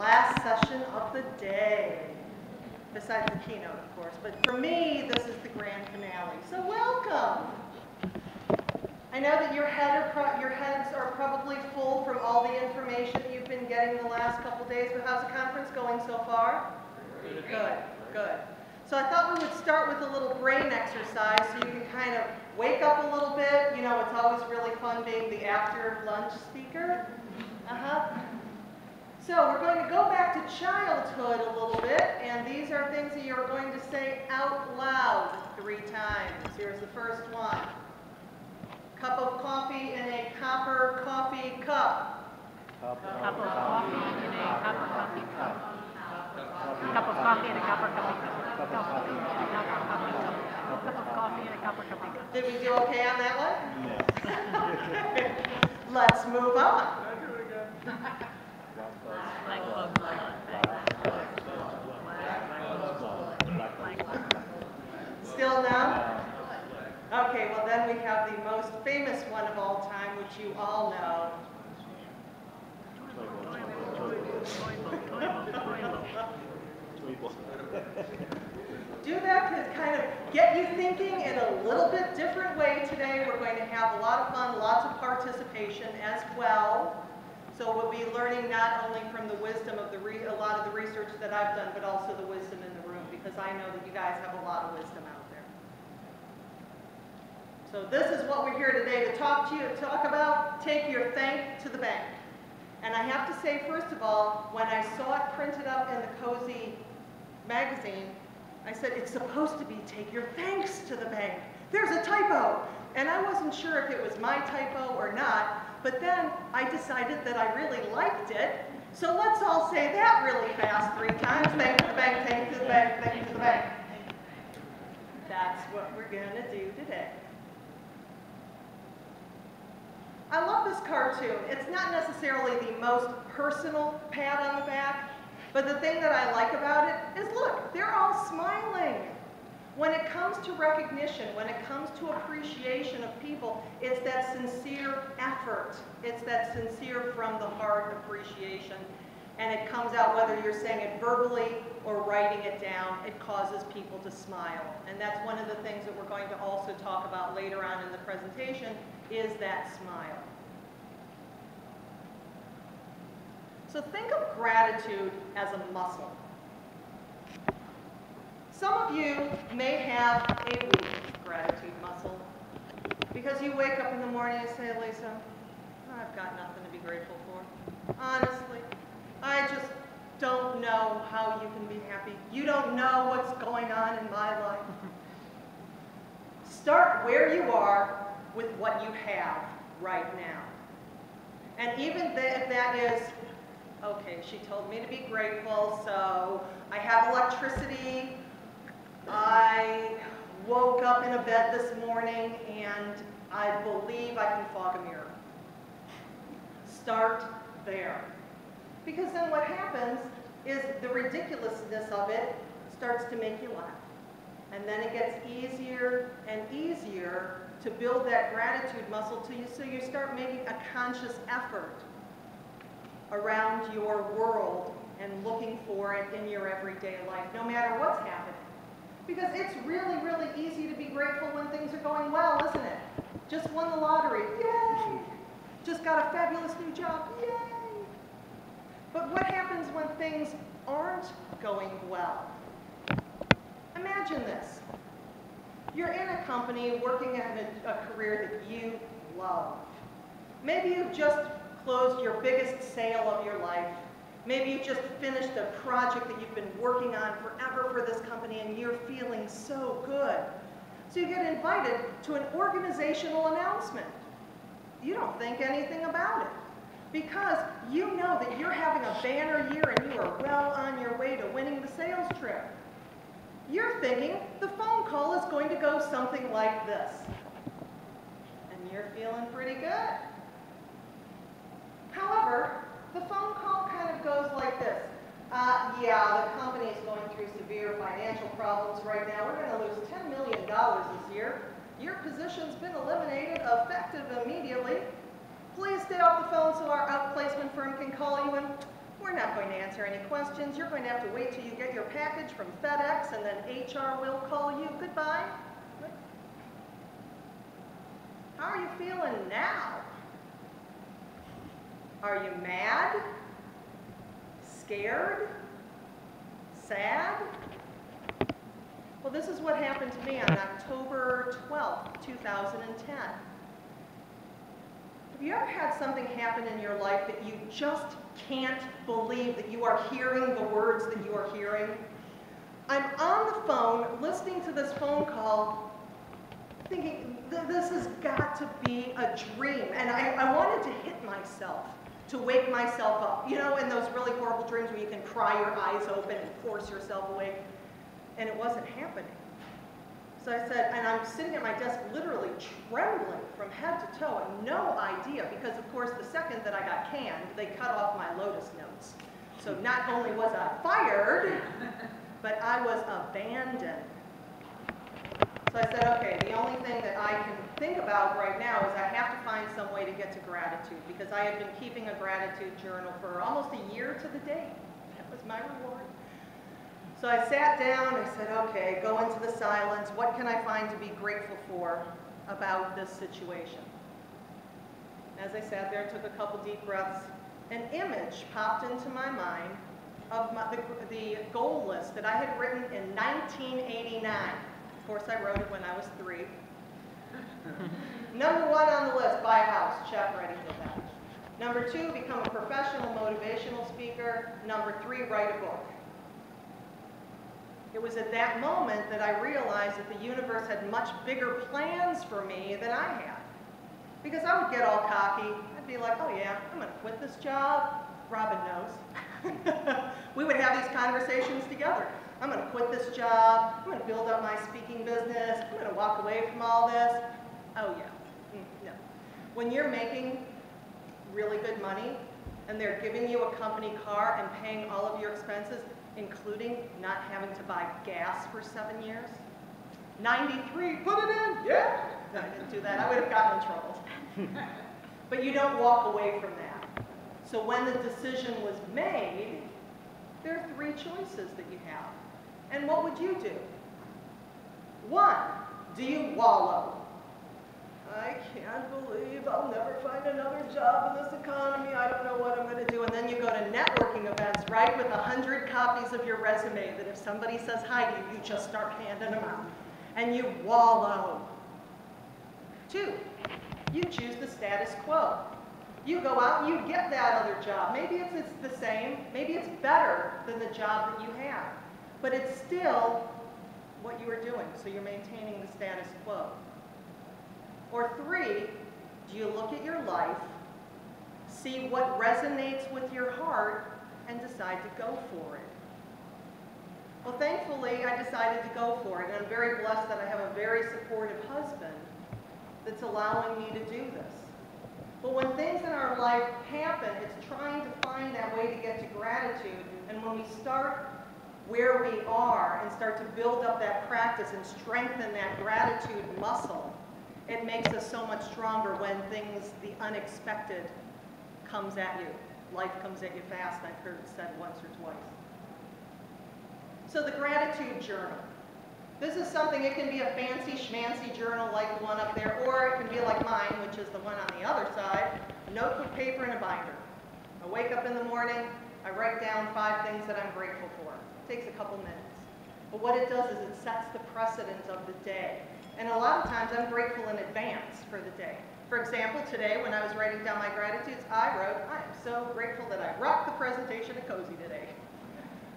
last session of the day, besides the keynote, of course. But for me, this is the grand finale. So welcome. I know that your heads are probably full from all the information you've been getting the last couple days, but how's the conference going so far? Good, good. So I thought we would start with a little brain exercise so you can kind of wake up a little bit. You know, it's always really fun being the after lunch speaker. So we're going to go back to childhood a little bit, and these are things that you're going to say out loud 3 times. Here's the first one. Cup of coffee in a copper coffee cup. Cup of coffee in a copper coffee cup. Cup of coffee in a copper coffee cup. Cup of coffee in a copper coffee cup. Cup of coffee in a copper coffee cup. Did we do okay on that one? Yes. Let's move on. Still no? Okay, well then we have the most famous one of all time, which you all know. Do that to kind of get you thinking in a little bit different way today. We're going to have a lot of fun, lots of participation as well. So we'll be learning not only from the wisdom of a lot of the research that I've done, but also the wisdom in the room, because I know that you guys have a lot of wisdom out there. So this is what we're here today to talk about. Take your thank to the bank. And I have to say, first of all, when I saw it printed up in the COSE magazine, I said, it's supposed to be take your thanks to the bank. There's a typo. And I wasn't sure if it was my typo or not, but then I decided that I really liked it. So let's all say that really fast 3 times. Thank to the bank, thank to the bank, thank to the bank. That's what we're going to do today. I love this cartoon. It's not necessarily the most personal pat on the back, but the thing that I like about it is, look, they're all smiling. When it comes to recognition, when it comes to appreciation of people, it's that sincere effort. It's that sincere from the heart appreciation. And it comes out whether you're saying it verbally or writing it down, it causes people to smile. And that's one of the things that we're going to also talk about later on in the presentation, is that smile. So think of gratitude as a muscle. Some of you may have a weak gratitude muscle because you wake up in the morning and say, Lisa, I've got nothing to be grateful for. Honestly, I just don't know how you can be happy. You don't know what's going on in my life. Start where you are with what you have right now. And even if that is, okay, she told me to be grateful, so I have electricity. I woke up in a bed this morning and I believe I can fog a mirror. Start there. Because then what happens is the ridiculousness of it starts to make you laugh. And then it gets easier and easier to build that gratitude muscle to you, so you start making a conscious effort around your world and looking for it in your everyday life, no matter what's happening. Because it's really, really easy to be grateful when things are going well, isn't it? Just won the lottery, yay! Just got a fabulous new job, yay! But what happens when things aren't going well? Imagine this. You're in a company working at a career that you love. Maybe you've just closed your biggest sale of your life. Maybe you just finished a project that you've been working on forever for this company and you're feeling so good. So you get invited to an organizational announcement. You don't think anything about it because you know that you're having a banner year and you are well on your way to winning the sales trip. You're thinking the phone call is going to go something like this. And you're feeling pretty good. However, the phone call kind of goes like this. Yeah, the company is going through severe financial problems right now. We're going to lose $10 million this year. Your position's been eliminated, effective immediately. Please stay off the phone so our outplacement firm can call you, and we're not going to answer answer any questions. You're going to have to wait till you get your package from FedEx, and then HR will call you. Goodbye. How are you feeling now? Are you mad? Scared? Sad? Well, this is what happened to me on October 12th, 2010. Have you ever had something happen in your life that you just can't believe that you are hearing the words that you are hearing? I'm on the phone listening to this phone call thinking, this has got to be a dream. And I wanted to hit myself, to wake myself up. You know, in those really horrible dreams where you can cry your eyes open and force yourself awake. And it wasn't happening. So I said, and I'm sitting at my desk literally trembling from head to toe, and no idea, because of course the second that I got canned, they cut off my Lotus notes. So not only was I fired, but I was abandoned. So I said, okay, the only thing that I can think about right now is I have to find some way to get to gratitude, because I had been keeping a gratitude journal for almost a year to the date. That was my reward. So I sat down, I said, okay, go into the silence. What can I find to be grateful for about this situation? As I sat there and took a couple deep breaths, an image popped into my mind of the goal list that I had written in 1989. Of course, I wrote it when I was 3. Number 1 on the list, buy a house, check, ready for that. Number 2, become a professional motivational speaker. Number 3, write a book. It was at that moment that I realized that the universe had much bigger plans for me than I had. Because I would get all cocky. I'd be like, oh yeah, I'm going to quit this job. Robin knows. We would have these conversations together. I'm going to quit this job. I'm going to build up my speaking business. I'm going to walk away from all this. Oh yeah, no. When you're making really good money and they're giving you a company car and paying all of your expenses, including not having to buy gas for 7 years. 93, put it in, yeah. No, I didn't do that, I would have gotten in trouble. But you don't walk away from that. So when the decision was made, there are 3 choices that you have. And what would you do? 1, do you wallow? I can't believe I'll never find another job in this economy. I don't know what I'm going to do. And then you go to networking events, right, with 100 copies of your resume that if somebody says hi to you, you just start handing them out. And you wallow. 2, you choose the status quo. You go out and you get that other job. Maybe it's the same. Maybe it's better than the job that you have. But it's still what you were doing, so you're maintaining the status quo. Or 3, do you look at your life, see what resonates with your heart, and decide to go for it? Well, thankfully, I decided to go for it, and I'm very blessed that I have a very supportive husband that's allowing me to do this. But when things in our life happen, it's trying to find that way to get to gratitude, and when we start where we are and start to build up that practice and strengthen that gratitude muscle, it makes us so much stronger when things, the unexpected, comes at you. Life comes at you fast, I've heard it said once or twice. So the gratitude journal. This is something, it can be a fancy schmancy journal like the one up there, or it can be like mine, which is the one on the other side, notebook, paper, and a binder. I wake up in the morning, I write down 5 things that I'm grateful for. It takes a couple minutes. But what it does is it sets the precedent of the day. And a lot of times I'm grateful in advance for the day. For example, today when I was writing down my gratitudes, I wrote, I am so grateful that I rocked the presentation at COSE today.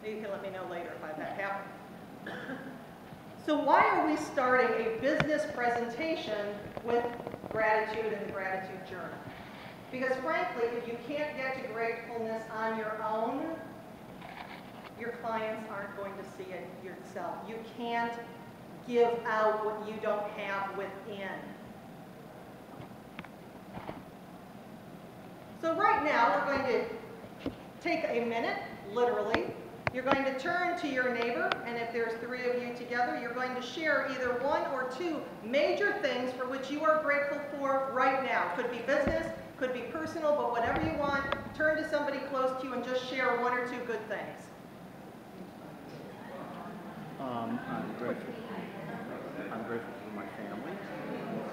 You can let me know later if that happened. So why are we starting a business presentation with gratitude and the gratitude journal? Because frankly, if you can't get to gratefulness on your own, your clients aren't going to see it yourself. You can't give out what you don't have within. So right now, we're going to take a minute, literally. You're going to turn to your neighbor, and if there's 3 of you together, you're going to share either 1 or 2 major things for which you are grateful for right now. Could be business, Could be personal, but whatever you want, turn to somebody close to you and just share one or two good things. I'm grateful. I'm grateful for my family,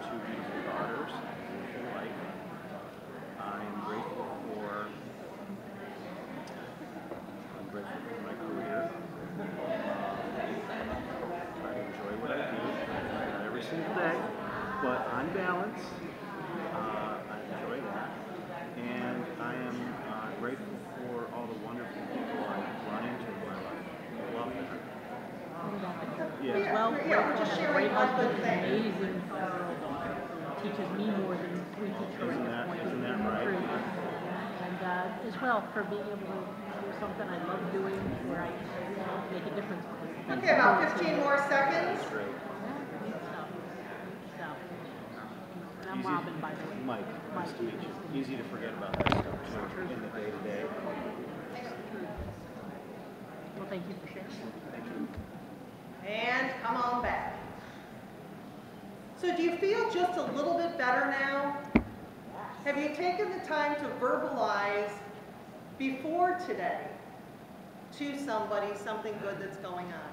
2 beautiful daughters, a beautiful life. I'm grateful for my career. I enjoy what I do, not every single day, but on balance, I enjoy that. And I am grateful for all the wonderful people I've run into in my life. I love that. Yeah. Well, we're just sharing one good thing. Amazing. Teaches me more than we teach her at this point. Isn't that right? And as well for being able to do something I love doing where I make a difference. Okay, about 15 more seconds. Great. So, and I'm Robin, by the way. Mike, nice to meet you. Easy to forget about that stuff too in the day-to-day. Well, thank you for sharing. Thank you. And come on back. So do you feel just a little bit better now? Have you taken the time to verbalize before today to somebody something good that's going on?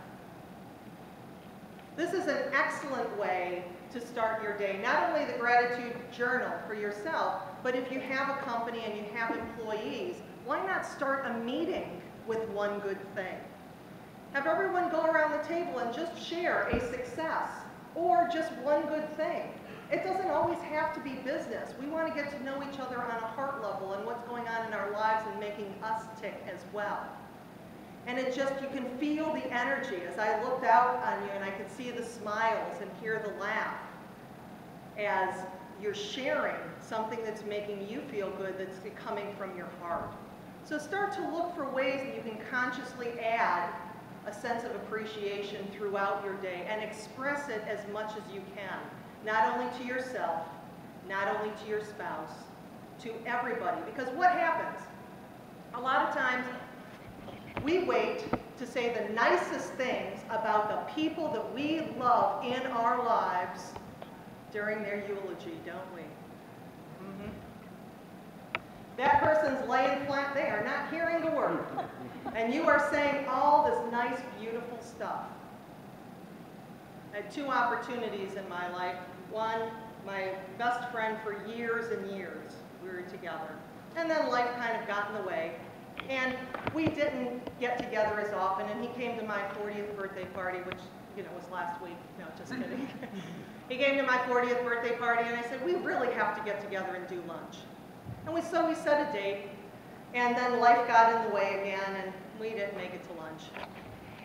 This is an excellent way to start your day. Not only the gratitude journal for yourself, but if you have a company and you have employees, why not start a meeting with one good thing? Have everyone go around the table and just share a success or just one good thing. It doesn't always have to be business. We want to get to know each other on a heart level and what's going on in our lives and making us tick as well. And it just, you can feel the energy. As I looked out on you and I could see the smiles and hear the laugh as you're sharing something that's making you feel good that's coming from your heart. So start to look for ways that you can consciously add a sense of appreciation throughout your day and express it as much as you can. Not only to yourself, not only to your spouse, to everybody. Because what happens? A lot of times, we wait to say the nicest things about the people that we love in our lives during their eulogy, don't we? That person's laying flat, they are not hearing the word. And you are saying all this nice, beautiful stuff. I had 2 opportunities in my life. One, my best friend for years and years, we were together. And then life kind of got in the way. And we didn't get together as often, and he came to my 40th birthday party, which, you know, was last week. No, just kidding. He came to my 40th birthday party, and I said, we really have to get together and do lunch. And so we set a date, and then life got in the way again, and we didn't make it to lunch.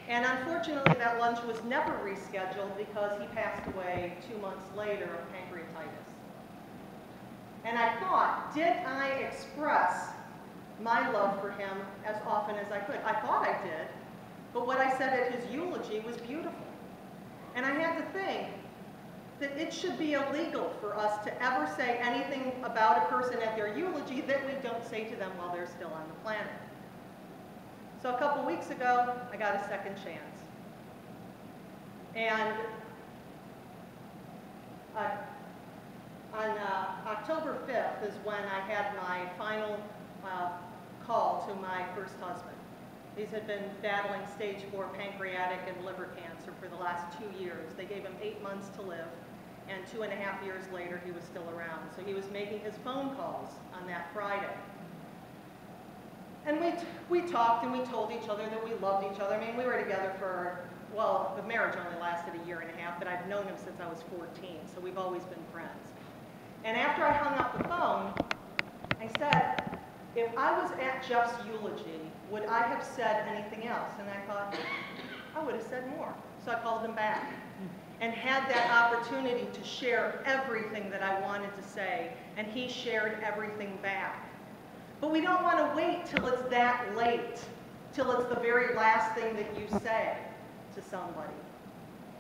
And unfortunately, that lunch was never rescheduled because he passed away 2 months later of pancreatitis. And I thought, did I express my love for him as often as I could? I thought I did, but what I said at his eulogy was beautiful. And I had to think that it should be illegal for us to ever say anything about a person at their eulogy that we don't say to them while they're still on the planet. So a couple weeks ago, I got a second chance. And on October 5th is when I had my final call to my first husband. These had been battling stage 4 pancreatic and liver cancer for the last 2 years. They gave him 8 months to live, and 2.5 years later he was still around. So he was making his phone calls on that Friday. And we talked and we told each other that we loved each other. I mean, we were together for, well, the marriage only lasted 1.5 years, but I've known him since I was 14, so we've always been friends. And after I hung up the phone, I said, if I was at Jeff's eulogy, would I have said anything else? And I thought, I would have said more. So I called him back and had that opportunity to share everything that I wanted to say, and he shared everything back. But we don't want to wait till it's that late, till it's the very last thing that you say to somebody.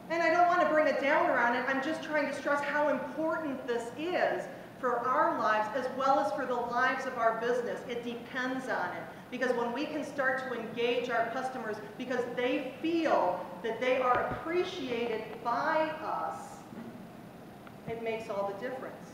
And I don't want to bring a downer on it. I'm just trying to stress how important this is for our lives as well as for the lives of our business. It depends on it. Because when we can start to engage our customers because they feel that they are appreciated by us, it makes all the difference.